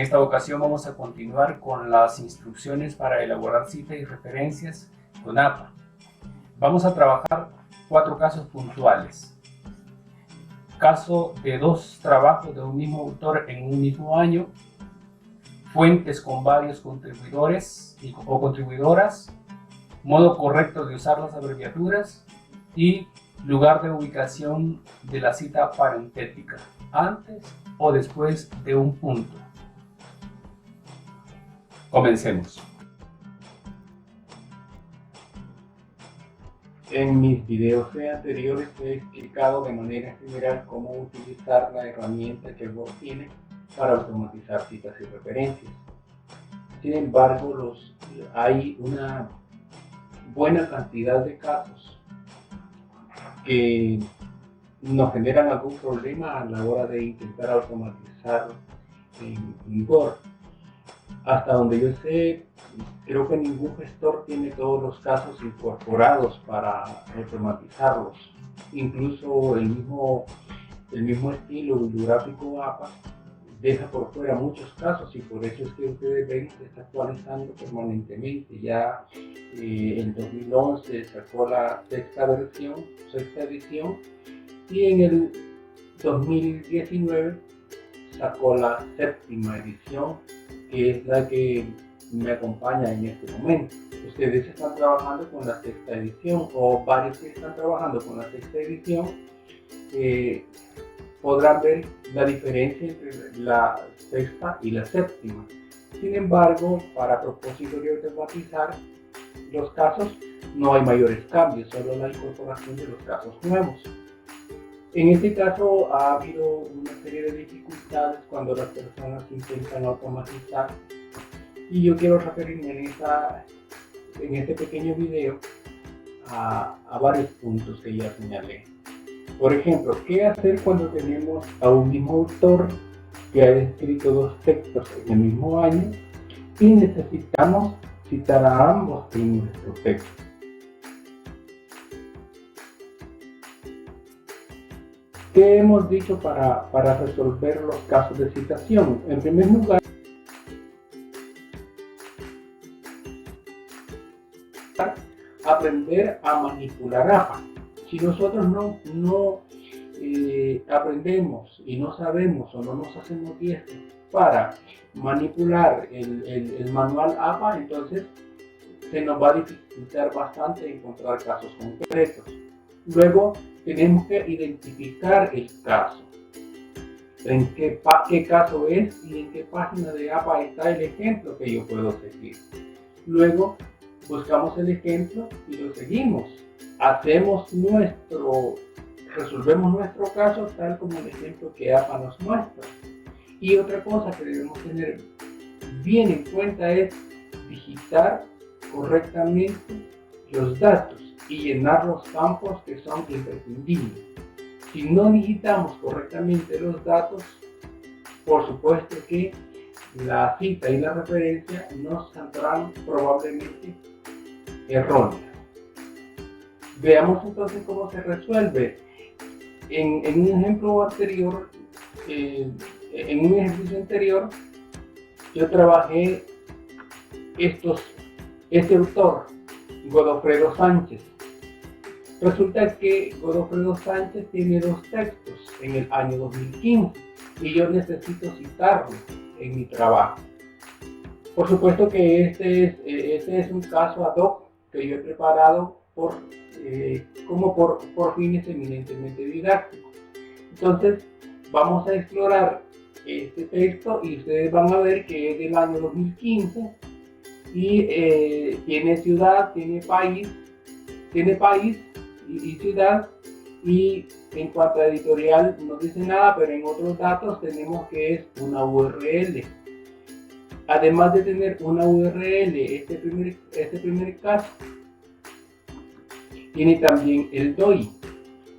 esta ocasión vamos a continuar con las instrucciones para elaborar citas y referencias con APA. Vamos a trabajar 4 casos puntuales. Caso de 2 trabajos de un mismo autor en un mismo año, fuentes con varios contribuidores o contribuidoras, modo correcto de usar las abreviaturas y lugar de ubicación de la cita parentética, antes o después de un punto. Comencemos. En mis videos anteriores he explicado de manera general cómo utilizar la herramienta que Word tiene para automatizar citas y referencias. Sin embargo, hay una buena cantidad de casos que nos generan algún problema a la hora de intentar automatizar en Word. Hasta donde yo sé, creo que ningún gestor tiene todos los casos incorporados para automatizarlos. Incluso el mismo estilo bibliográfico APA deja por fuera muchos casos, y por eso es que ustedes ven que se está actualizando permanentemente. Ya en 2011 sacó la sexta edición, y en el 2019 sacó la 7ª edición, que es la que me acompaña en este momento. Ustedes están trabajando con la 6ª edición, o varios que están trabajando con la 6ª edición podrán ver la diferencia entre la 6ª y la 7ª. Sin embargo, para propósito de automatizar los casos, no hay mayores cambios, solo la incorporación de los casos nuevos. En este caso ha habido una serie de dificultades cuando las personas intentan automatizar, y yo quiero referirme en este pequeño video a varios puntos que ya señalé. Por ejemplo, ¿qué hacer cuando tenemos a un mismo autor que ha escrito 2 textos en el mismo año y necesitamos citar a ambos en nuestro texto? ¿Qué hemos dicho para resolver los casos de citación? En primer lugar, aprender a manipular APA. Si nosotros no aprendemos y no sabemos o no nos hacemos diestros para manipular el manual APA, entonces se nos va a dificultar bastante encontrar casos concretos. Luego tenemos que identificar el caso, en qué caso es y en qué página de APA está el ejemplo que yo puedo seguir. Luego buscamos el ejemplo y lo seguimos. Resolvemos nuestro caso tal como el ejemplo que APA nos muestra. Y otra cosa que debemos tener bien en cuenta es digitar correctamente los datos y llenar los campos que son imprescindibles. Si no digitamos correctamente los datos, por supuesto que la cita y la referencia nos saldrán probablemente erróneas. Veamos entonces cómo se resuelve. En un ejemplo anterior, en un ejercicio anterior, yo trabajé este autor, Godofredo Sánchez. Resulta que Godofredo Sánchez tiene 2 textos en el año 2015 y yo necesito citarlo en mi trabajo. Por supuesto que este es un caso ad hoc que yo he preparado por fines eminentemente didácticos. Entonces vamos a explorar este texto y ustedes van a ver que es del año 2015 y tiene ciudad, tiene país y ciudad, y en cuanto a editorial no dice nada, pero en otros datos tenemos que es una URL. Además de tener una URL, este primer caso tiene también el DOI.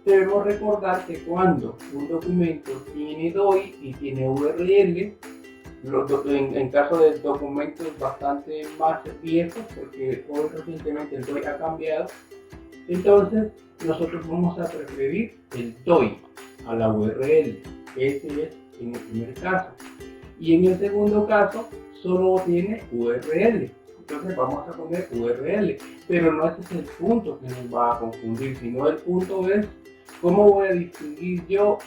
Debemos recordar que cuando un documento tiene DOI y tiene URL, en caso de documentos bastante más viejos, porque hoy recientemente el DOI ha cambiado, entonces nosotros vamos a preferir el DOI a la URL. Ese es en el primer caso. Y en el segundo caso, solo tiene URL. Entonces vamos a poner URL, pero no ese es el punto que nos va a confundir, sino el punto es cómo voy a distinguir yo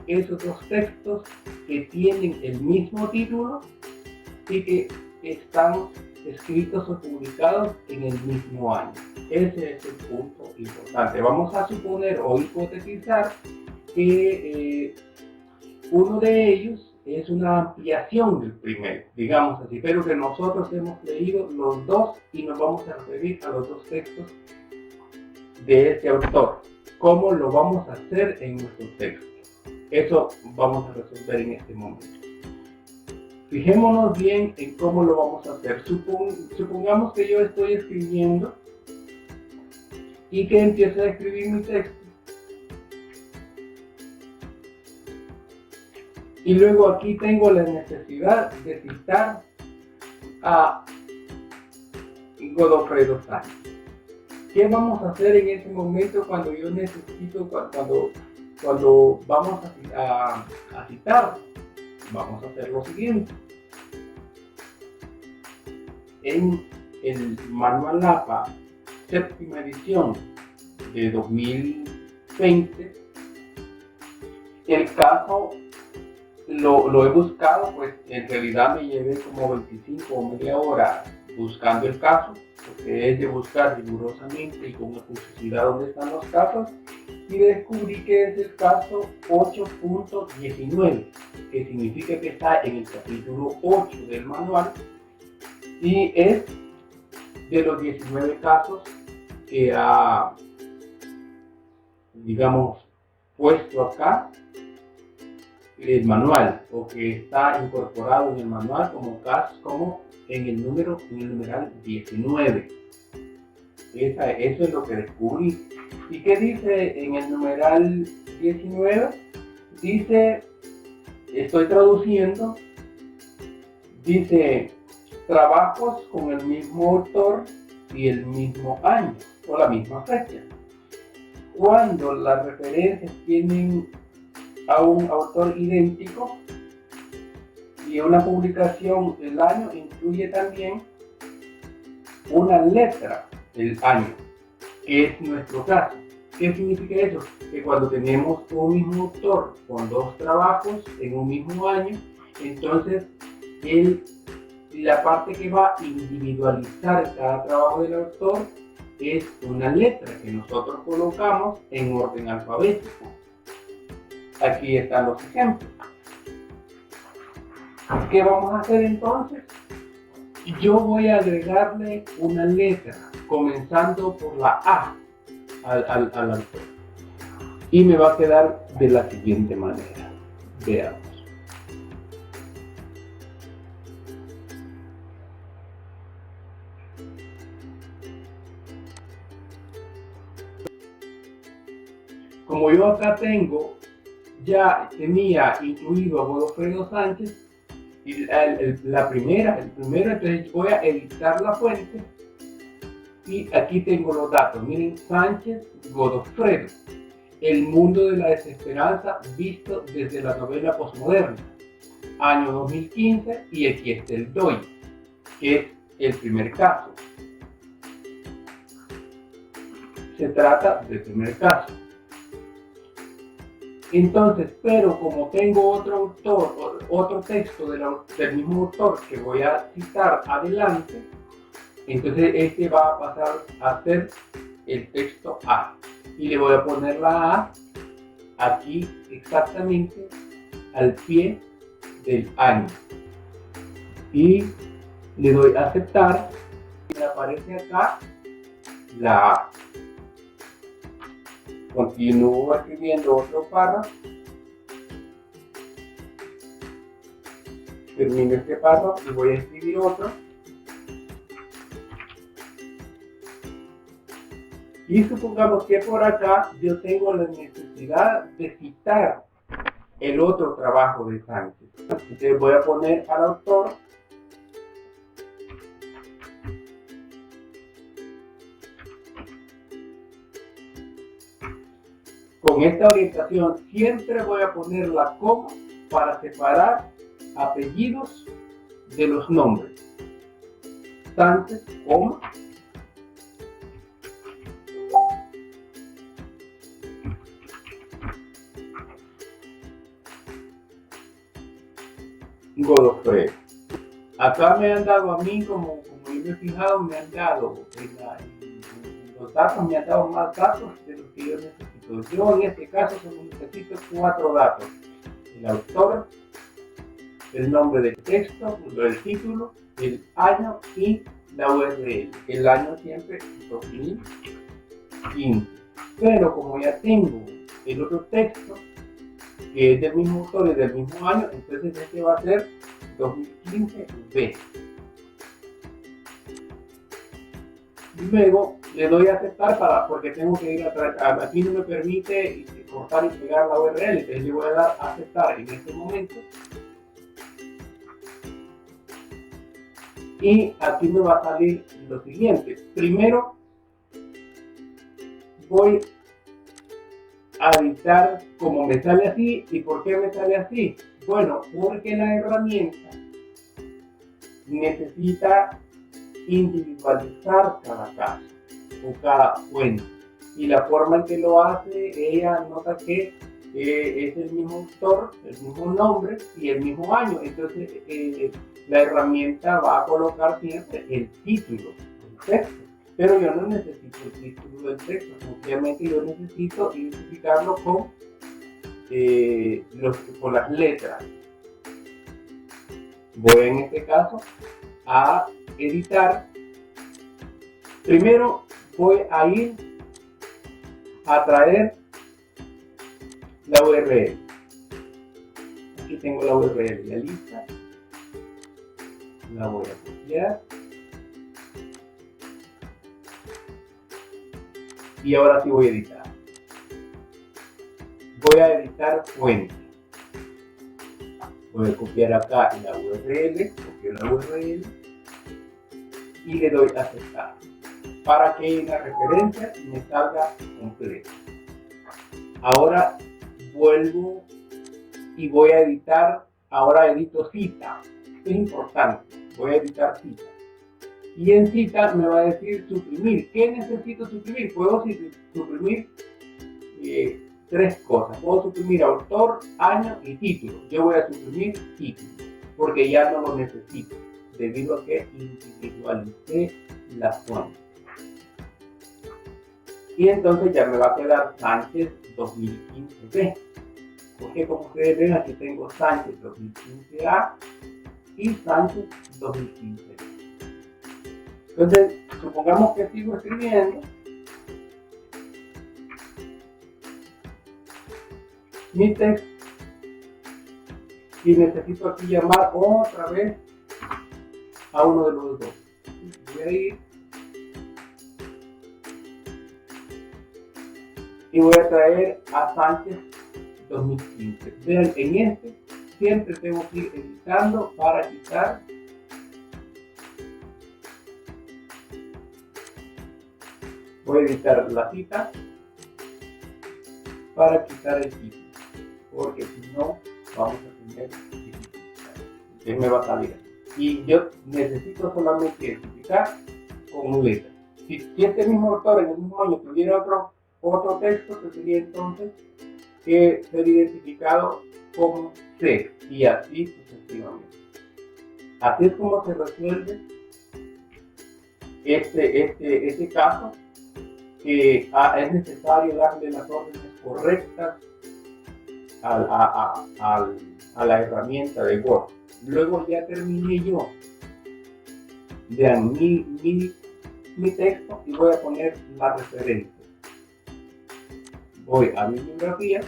esos dos textos que tienen el mismo título y que están escritos o publicados en el mismo año. Ese es el punto importante. Vamos a suponer o hipotetizar que uno de ellos es una ampliación del primero, digamos así, pero que nosotros hemos leído los dos y nos vamos a referir a los dos textos de este autor. ¿Cómo lo vamos a hacer en nuestro texto? Eso vamos a resolver en este momento. Fijémonos bien en cómo lo vamos a hacer. Supongamos que yo estoy escribiendo y que empiezo a escribir mi texto. Y luego aquí tengo la necesidad de citar a Godofredo Sánchez. ¿Qué vamos a hacer en ese momento cuando yo necesito, cuando vamos a citar? Vamos a hacer lo siguiente. En el Manual APA, séptima edición de 2020, el caso lo he buscado, pues en realidad me llevé como 25 o media hora buscando el caso, porque es de buscar rigurosamente y con acuciosidad dónde están los casos, y descubrí que es el caso 8.19, que significa que está en el capítulo 8 del manual, y es de los 19 casos que ha, digamos, puesto acá el manual, o que está incorporado en el manual como casos, como en el numeral 19. Eso es lo que descubrí. ¿Y qué dice en el numeral 19? Dice, estoy traduciendo, dice trabajos con el mismo autor y el mismo año o la misma fecha. Cuando las referencias tienen a un autor idéntico y una publicación, el año incluye también una letra del año, que es nuestro caso. ¿Qué significa eso? Que cuando tenemos un mismo autor con dos trabajos en un mismo año, entonces la parte que va a individualizar cada trabajo del autor es una letra que nosotros colocamos en orden alfabético. Aquí están los ejemplos. ¿Qué vamos a hacer entonces? Yo voy a agregarle una letra, comenzando por la A al autor. Y me va a quedar de la siguiente manera. Veamos. Como yo acá ya tenía incluido a Godofredo Sánchez, y el primero, entonces voy a editar la fuente y aquí tengo los datos. Miren, Sánchez Godofredo, El mundo de la desesperanza visto desde la novela postmoderna, año 2015, y aquí está el DOI, que es el primer caso. Se trata del primer caso. Entonces, pero como tengo otro autor, otro texto del mismo autor que voy a citar adelante, entonces este va a pasar a ser el texto A. Y le voy a poner la A aquí exactamente al pie del año. Y le doy a aceptar y me aparece acá la A. Continúo escribiendo otro párrafo. Termino este párrafo y voy a escribir otro. Y supongamos que por acá yo tengo la necesidad de citar el otro trabajo de Sánchez. Entonces voy a poner al autor con esta orientación. Siempre voy a poner la coma para separar apellidos de los nombres. Sánchez, coma, Godofredo. Acá me han dado a mí, como yo me he fijado, me han dado en los datos, me han dado más datos de los que yo necesito. Yo en este caso solo necesito 4 datos: el autor, el nombre del texto, el título, el año y la URL. El año siempre 2015. Pero como ya tengo el otro texto, que es del mismo autor y del mismo año, entonces este va a ser 2015B. Luego le doy a aceptar porque tengo que ir aquí no me permite cortar y pegar la URL, entonces le voy a dar a aceptar en este momento. Y aquí me va a salir lo siguiente. Primero voy a editar como me sale así. ¿Y por qué me sale así? Bueno, porque la herramienta necesita individualizar cada caso o cada fuente. Y la forma en que lo hace, ella nota que es el mismo autor, el mismo nombre y el mismo año. Entonces la herramienta va a colocar siempre el título del texto. Pero yo no necesito el título del texto, sencillamente yo necesito identificarlo con las letras. Voy en este caso a editar. Primero voy a ir a traer la URL. Aquí tengo la URL ya lista. La voy a copiar. Y ahora sí voy a editar. Voy a editar fuente. Voy a copiar acá la URL, copio la URL y le doy a aceptar para que en la referencia me salga completa. Ahora vuelvo y voy a editar, ahora edito cita. Esto es importante, voy a editar cita. Y en cita me va a decir suprimir. ¿Qué necesito suprimir? Puedo suprimir 3 cosas. Puedo suprimir autor, año y título. Yo voy a suprimir título porque ya no lo necesito debido a que individualicé la fuente. Y entonces ya me va a quedar Sánchez 2015B. Porque como ustedes ven, aquí tengo Sánchez 2015A y Sánchez 2015B. Entonces, supongamos que sigo escribiendo. Mi texto. Y necesito aquí llamar otra vez a uno de los dos. Voy a ir. Y voy a traer a Sánchez 2015. Vean, en este siempre tengo que ir editando para quitar voy a editar la cita para quitar el título, porque si no vamos a tener dificultades. Entonces me va a salir. Y yo necesito solamente identificar con letra. Si este mismo autor en el mismo año tuviera otro texto, tendría entonces que ser identificado como C y así sucesivamente. Así es como se resuelve este caso, que es necesario darle las órdenes correctas a la herramienta de Word. Luego ya terminé yo de mi texto y voy a poner la referencia. Voy a mi bibliografía,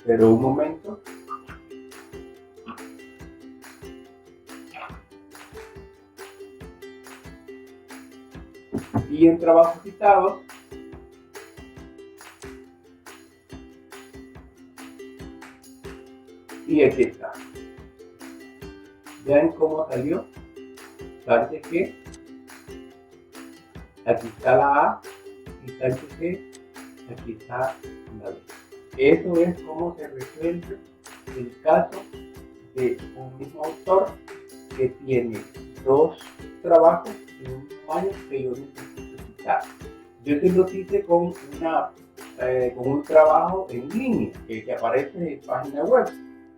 pero un momento. Y en trabajos citados, y aquí está. Vean cómo salió. Sánchez G. Aquí está la A y Sánchez G. Aquí está la B. Eso es cómo se resuelve el caso de un mismo autor que tiene dos trabajos en un mismo año que yo necesito citar. Yo te lo hice con un trabajo en línea que aparece en página web,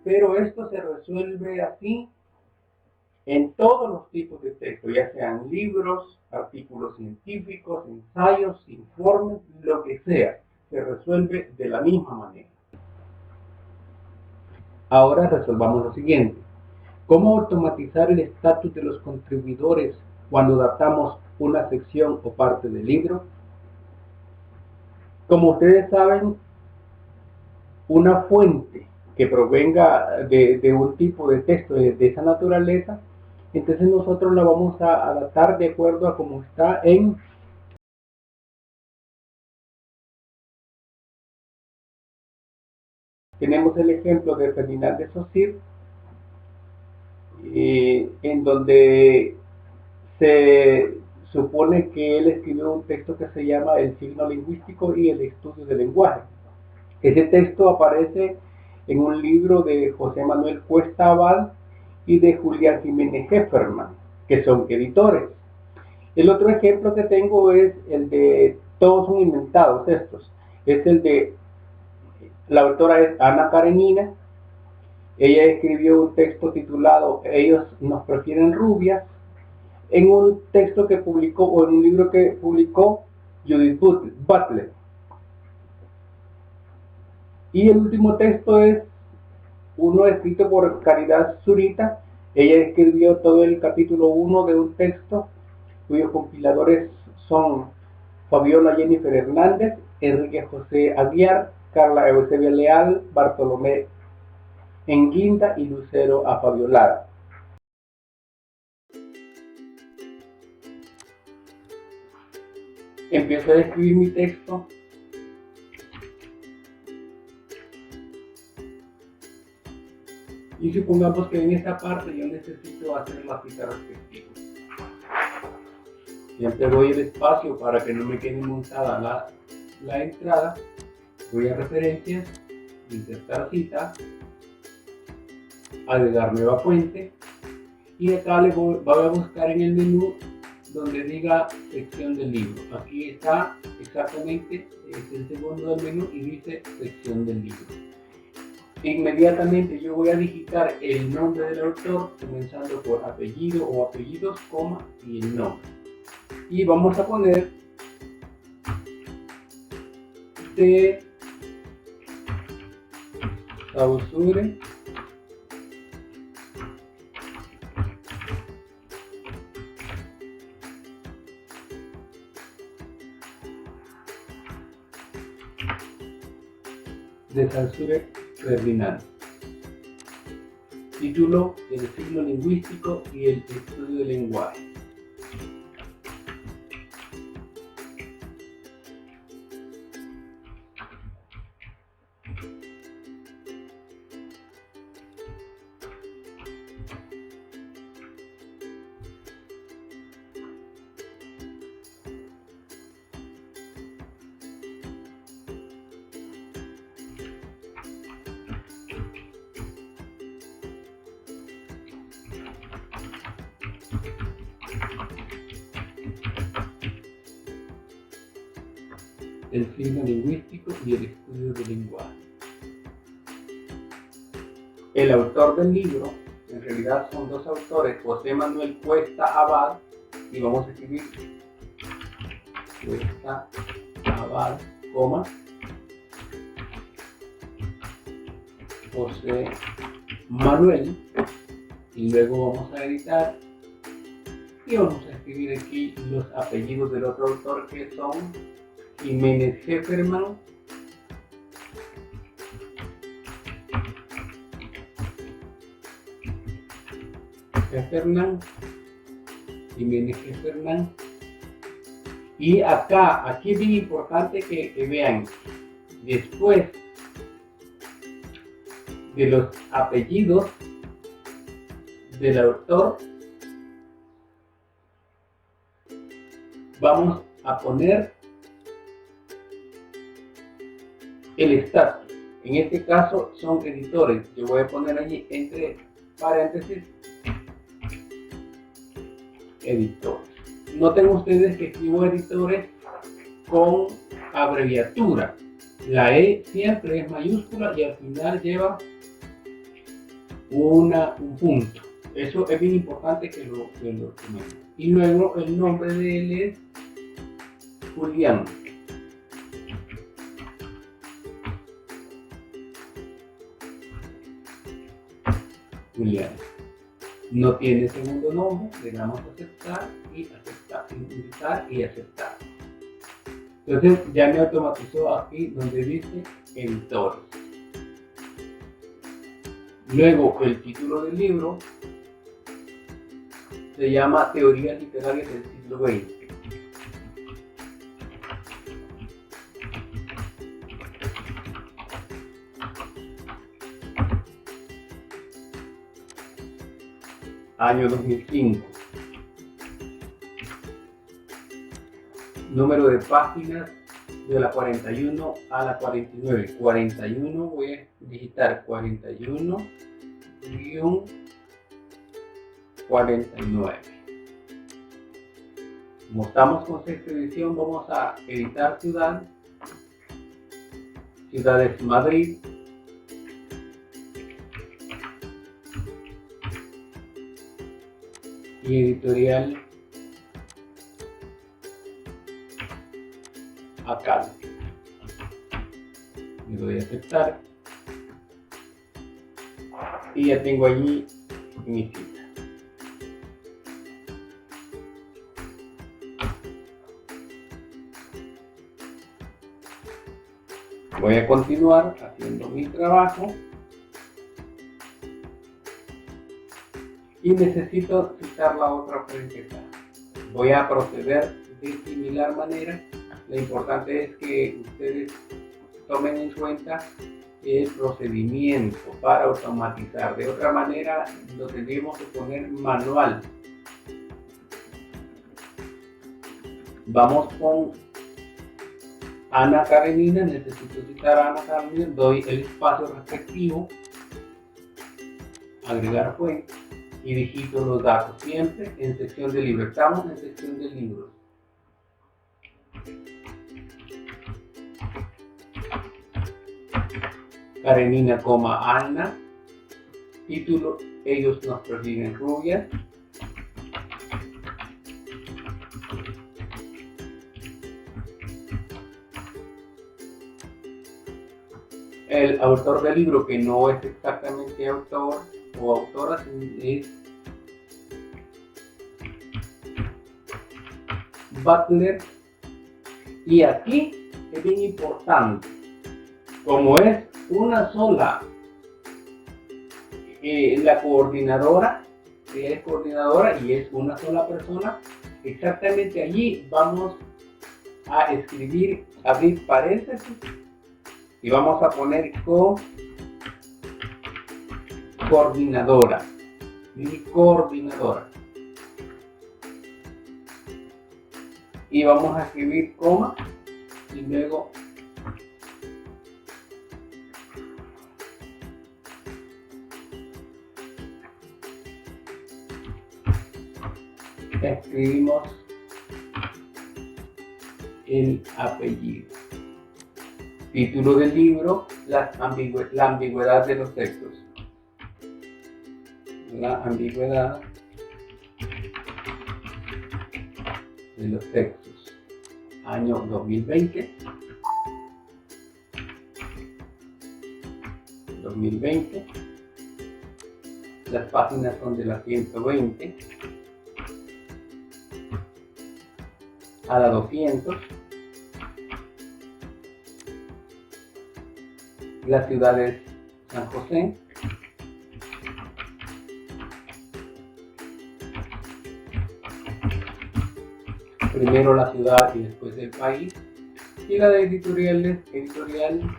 pero esto se resuelve así en todos los tipos de texto, ya sean libros, artículos científicos, ensayos, informes, lo que sea, se resuelve de la misma manera. Ahora resolvamos lo siguiente. ¿Cómo automatizar el estatus de los contribuidores cuando adaptamos una sección o parte del libro? Como ustedes saben, una fuente que provenga de un tipo de texto de esa naturaleza, entonces nosotros la vamos a adaptar de acuerdo a cómo está en tenemos el ejemplo de Ferdinand de Saussure, en donde se supone que él escribió un texto que se llama El signo lingüístico y el estudio del lenguaje. Ese texto aparece en un libro de José Manuel Cuesta Abad y de Julián Jiménez Hefferman, que son editores. El otro ejemplo que tengo es el de Todos son inventados estos. Es el de la autora es Ana Karenina. Ella escribió un texto titulado Ellos nos prefieren rubias, en un texto que publicó, o en un libro que publicó Judith Butler. Y el último texto es uno escrito por Caridad Zurita. Ella escribió todo el capítulo 1 de un texto cuyos compiladores son Fabiola Jennifer Hernández, Enrique José Aguiar, Carla Eusebia Leal, Bartolomé Enguinda y Lucero Afabiolada. Empiezo a escribir mi texto y supongamos que en esta parte yo necesito hacer la cita respectiva. Siempre doy el espacio para que no me quede montada la entrada. Voy a referencias, insertar cita, agregar nueva fuente y acá voy a buscar en el menú donde diga sección del libro. Aquí está exactamente, es el segundo del menú y dice sección del libro. Inmediatamente yo voy a digitar el nombre del autor, comenzando por apellido o apellidos, coma y el nombre. Y vamos a poner de Saussure Ferdinand. Título: El signo lingüístico y el estudio del lenguaje. El signo lingüístico y el estudio del lenguaje. El autor del libro, en realidad son dos autores, José Manuel Cuesta Abad, y vamos a escribir Cuesta Abad, coma, José Manuel, y luego vamos a editar y vamos a escribir aquí los apellidos del otro autor, que son Jiménez Hefferman, Jiménez Hefferman. Y aquí es bien importante que vean, después de los apellidos del autor, vamos a poner el estatus. En este caso son editores. Yo voy a poner allí entre paréntesis editores. Noten ustedes que escribo editores con abreviatura. La E siempre es mayúscula y al final lleva un punto. Eso es bien importante que lo tomen. Y luego el nombre de él es Julián. Julián. No tiene segundo nombre, le damos a aceptar y aceptar, invitar y aceptar. Entonces ya me automatizó aquí donde dice editores. Luego el título del libro se llama Teorías literarias del siglo XX. Año 2005. Número de páginas de la 41 a la 49. 41 voy a digitar 41-49. Como estamos con sexta edición, vamos a editar ciudad. Ciudad es Madrid. Y editorial acá. Le doy a aceptar y ya tengo allí mi cita. Voy a continuar haciendo mi trabajo y necesito citar la otra fuente. Voy a proceder de similar manera. Lo importante es que ustedes tomen en cuenta el procedimiento para automatizar. De otra manera lo tendríamos que poner manual. Vamos con Ana Karenina. Necesito citar a Ana Karenina. Doy el espacio respectivo, agregar fuente y digito los datos siempre en sección de libros. Estamos en sección de libros. Karenina, Ana. Título: Ellos nos persiguen rubias. El autor del libro, que no es exactamente autor o autora, es Butler. Y aquí es bien importante, como es una sola, la coordinadora, ella es coordinadora y es una sola persona, exactamente allí vamos a escribir, abrir paréntesis y vamos a poner coordinadora, mi coordinadora. Y vamos a escribir coma y luego escribimos el apellido. Título del libro: la ambigüedad de los textos. La ambigüedad de los textos. Año 2020. 2020. Las páginas son de la 120 a la 200. La ciudad es San José. Primero la ciudad y después el país. Y la de editorial es editorial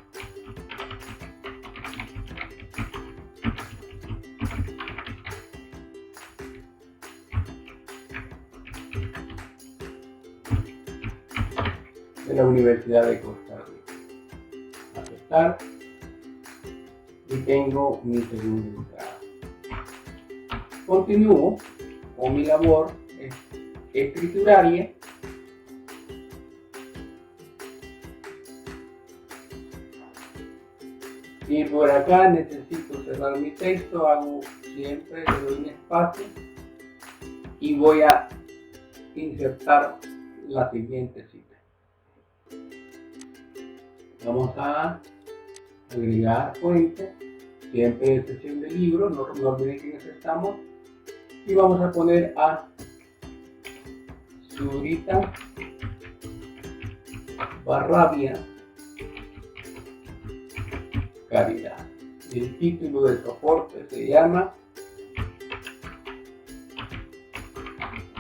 de la Universidad de Costa Rica. Aceptar tengo mi segunda entrada. Continúo con mi labor escrituraria. Y por acá necesito cerrar mi texto, hago siempre, le doy un espacio y voy a insertar la siguiente cita. Vamos a agregar fuente, siempre en sesión de libro, no olviden que necesitamos, y vamos a poner a Zurita Barrabia Caridad. El título del soporte se llama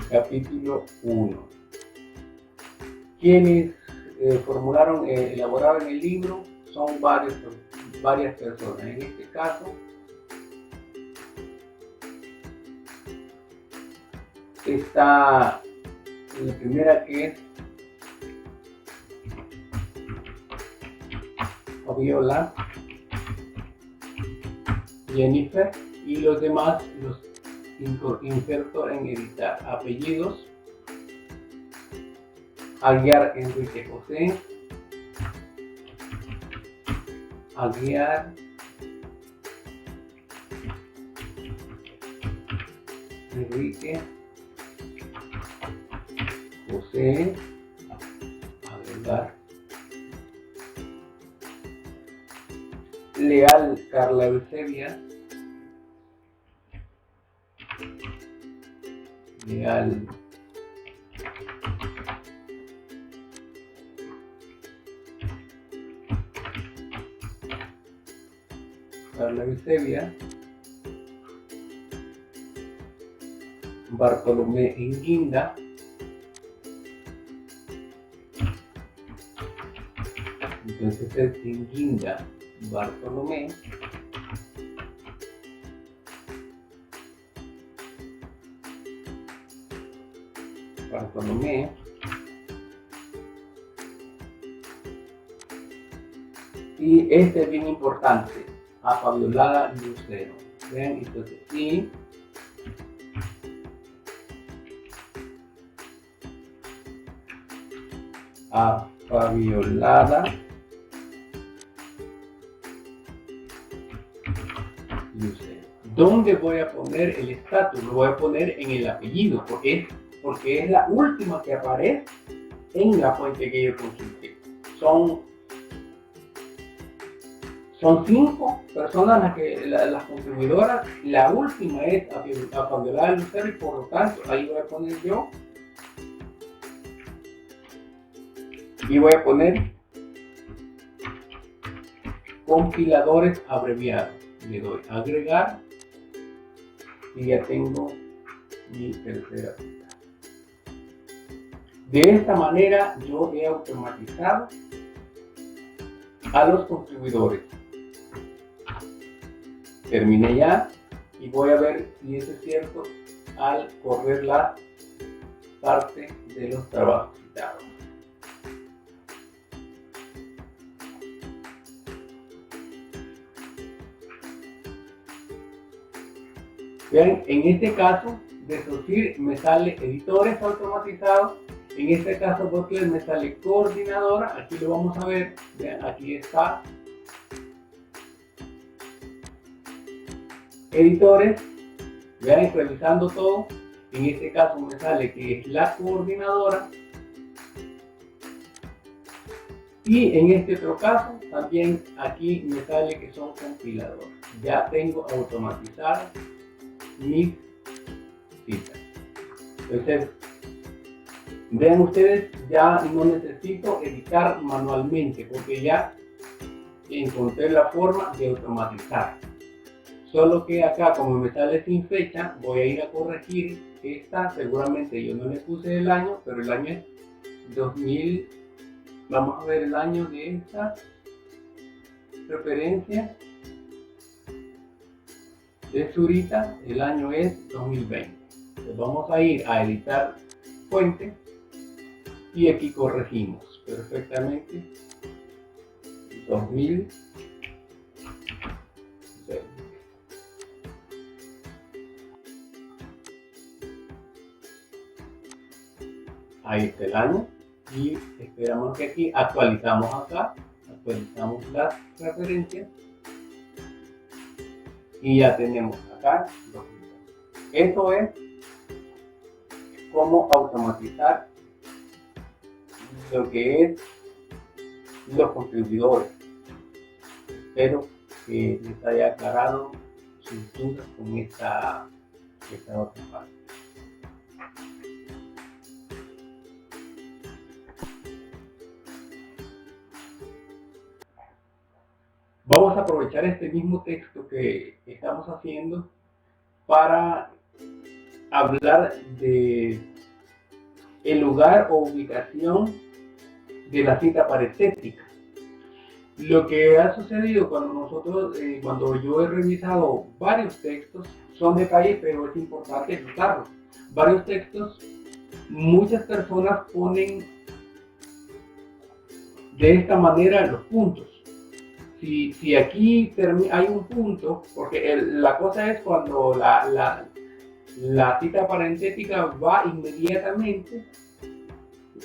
Capítulo 1. Quienes elaboraron el libro son varias personas. En este caso, está la primera, que es Fabiola, Jennifer, y los demás los inserto en editar. Apellidos: Aguiar Enrique José, Aguiar Enrique José, agregar. Leal Carla Eusebia, Leal Carla Eusebia, Bartolomé Enguinda, entonces es Enguinda Bartolomé, y este es bien importante, a Fabiola Lucero. Vean, entonces sí, a Fabiola Lucero. ¿Dónde voy a poner el estatus? Lo voy a poner en el apellido, porque es la última que aparece en la fuente que yo consulté. Son 5 personas las contribuidoras. La última es a Fabiola Lucero, y por lo tanto ahí voy a poner yo, y voy a poner compiladores abreviados. Le doy a agregar y ya tengo mi tercera cita. De esta manera yo he automatizado a los contribuidores. Terminé ya y voy a ver si eso es cierto al correr la parte de los trabajos citados. Vean, en este caso de SOCIR me sale editores automatizados. En este caso Butler me sale coordinadora. Aquí lo vamos a ver. Vean, aquí está editores. Vean, revisando todo, en este caso me sale que es la coordinadora, y en este otro caso también aquí me sale que son compiladores. Ya tengo automatizadas mis citas. Entonces, vean ustedes, ya no necesito editar manualmente porque ya encontré la forma de automatizar. Solo que acá, como me sale sin fecha, voy a ir a corregir esta. Seguramente yo no le puse el año, pero el año es 2000. Vamos a ver el año de esta referencia de Zurita. El año es 2020. Entonces vamos a ir a editar fuente y aquí corregimos perfectamente 2020. Ahí está el año y esperamos que aquí actualizamos las referencias y ya tenemos acá los resultados. Eso es cómo automatizar lo que es los contribuidores. Espero que les haya aclarado sus dudas con esta otra parte. Vamos a aprovechar este mismo texto que estamos haciendo para hablar de el lugar o ubicación de la cita parentética. Lo que ha sucedido cuando yo he revisado varios textos, son detalles, pero es importante notarlos. Varios textos, muchas personas ponen de esta manera los puntos. Si aquí hay un punto, porque la cosa es cuando la cita parentética va inmediatamente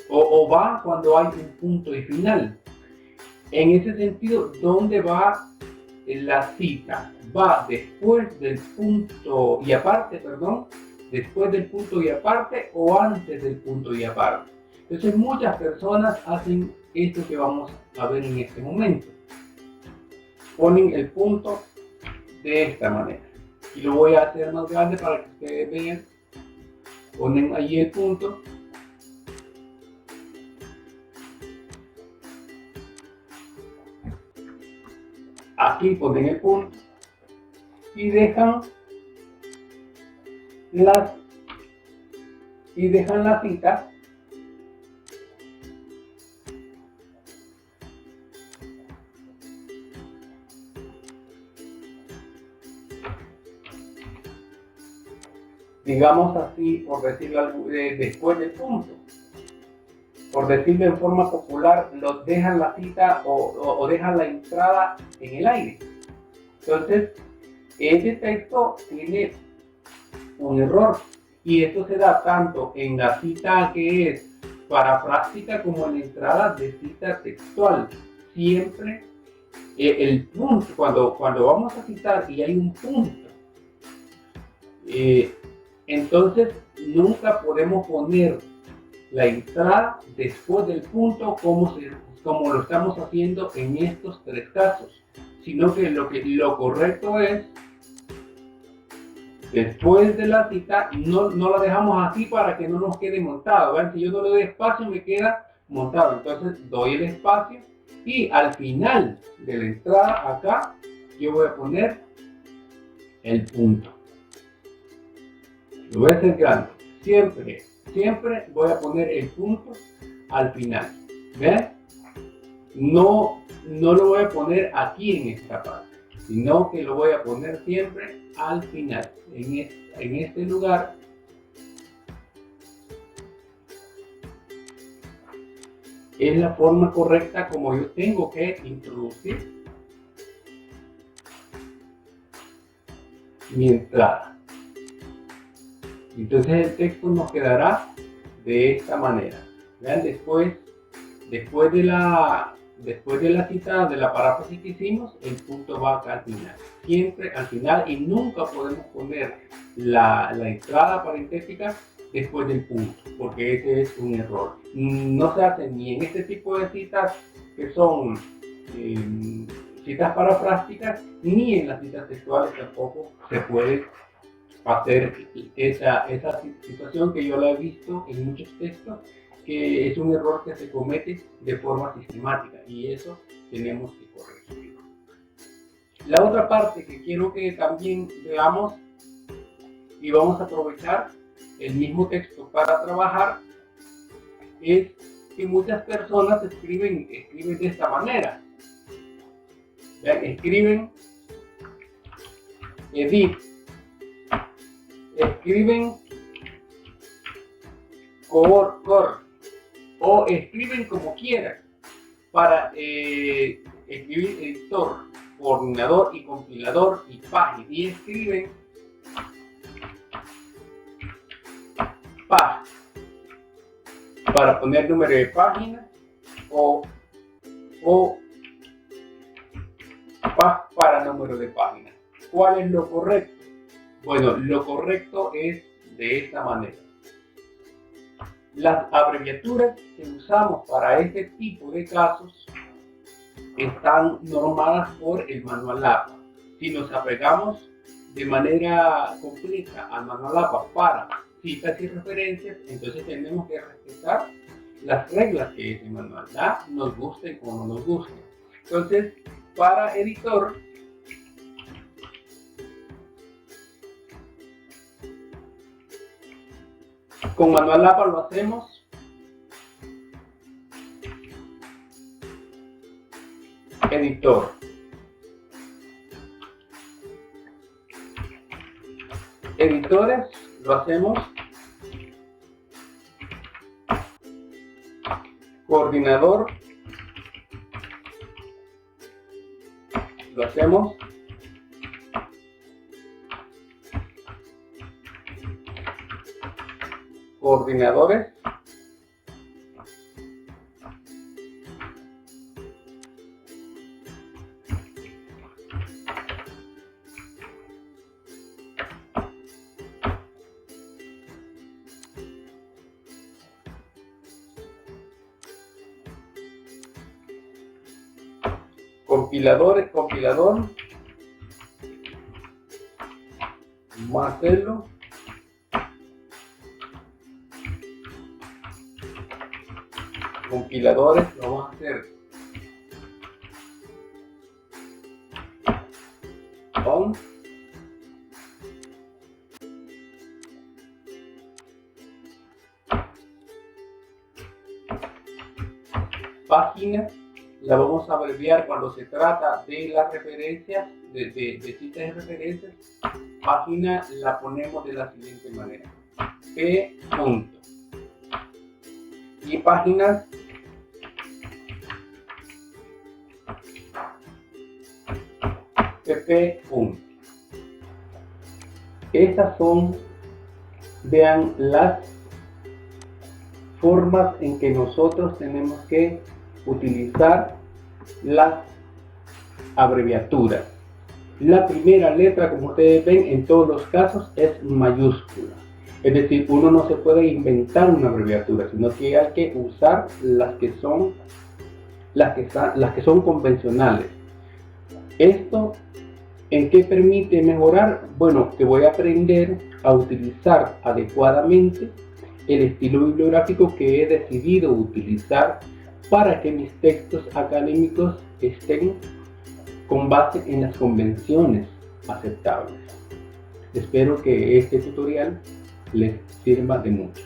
o va cuando hay un punto y final. En ese sentido, ¿dónde va la cita? Va después del punto y aparte, después del punto y aparte o antes del punto y aparte. Entonces muchas personas hacen esto que vamos a ver en este momento. Ponen el punto de esta manera. Y lo voy a hacer más grande para que ustedes vean. Ponen ahí el punto. Aquí ponen el punto. Y dejan la cita digamos así, por decirlo después del punto. Por decirlo en forma popular, dejan la cita o dejan la entrada en el aire. Entonces, ese texto tiene un error y esto se da tanto en la cita que es parafrástica como en la entrada de cita textual. Siempre el punto, cuando vamos a citar y hay un punto, entonces nunca podemos poner la entrada después del punto como lo estamos haciendo en estos tres casos, sino que lo correcto es después de la cita, no la dejamos así para que no nos quede montado. ¿Ven? Si yo no le doy espacio me queda montado, entonces doy el espacio y al final de la entrada acá yo voy a poner el punto. Lo voy a hacer grande. Siempre voy a poner el punto al final. ¿Ven? No lo voy a poner aquí en esta parte, sino que lo voy a poner siempre al final, en este lugar. Es la forma correcta como yo tengo que introducir mi entrada. Entonces el texto nos quedará de esta manera. Vean, después de la cita, de la paráfrasis que hicimos, el punto va acá al final. Siempre al final, y nunca podemos poner la entrada parentética después del punto, porque ese es un error. No se hace ni en este tipo de citas que son citas parafrásticas, ni en las citas textuales tampoco se puede hacer esa situación que yo la he visto en muchos textos, que es un error que se comete de forma sistemática y eso tenemos que corregir. La otra parte que quiero que también veamos y vamos a aprovechar el mismo texto para trabajar es que muchas personas escriben de esta manera. Vean, escriben edit, escriben cor o escriben como quieran para escribir editor, coordinador y compilador y página, y escriben pag. para poner número de página o para número de página. ¿Cuál es lo correcto? Bueno, lo correcto es de esta manera. Las abreviaturas que usamos para este tipo de casos están normadas por el manual APA. Si nos apegamos de manera completa al manual APA para citas y referencias, entonces tenemos que respetar las reglas que ese manual da, nos guste o no nos guste. Entonces, para editor, con manual APA lo hacemos editor. Editores lo hacemos coordinador, lo hacemos coordinadores, compilador, Marcelo, compiladores, lo vamos a hacer on, página, la vamos a abreviar cuando se trata de las referencias, de citas y referencias. Página la ponemos de la siguiente manera: p. punto. Y páginas pp. punto. Estas son, vean, las formas en que nosotros tenemos que utilizar las abreviaturas. La primera letra, como ustedes ven, en todos los casos es mayúscula. Es decir, uno no se puede inventar una abreviatura, sino que hay que usar las que son convencionales. ¿Esto en qué permite mejorar? Bueno, que voy a aprender a utilizar adecuadamente el estilo bibliográfico que he decidido utilizar para que mis textos académicos estén con base en las convenciones aceptables. Espero que este tutorial les sirva de mucho.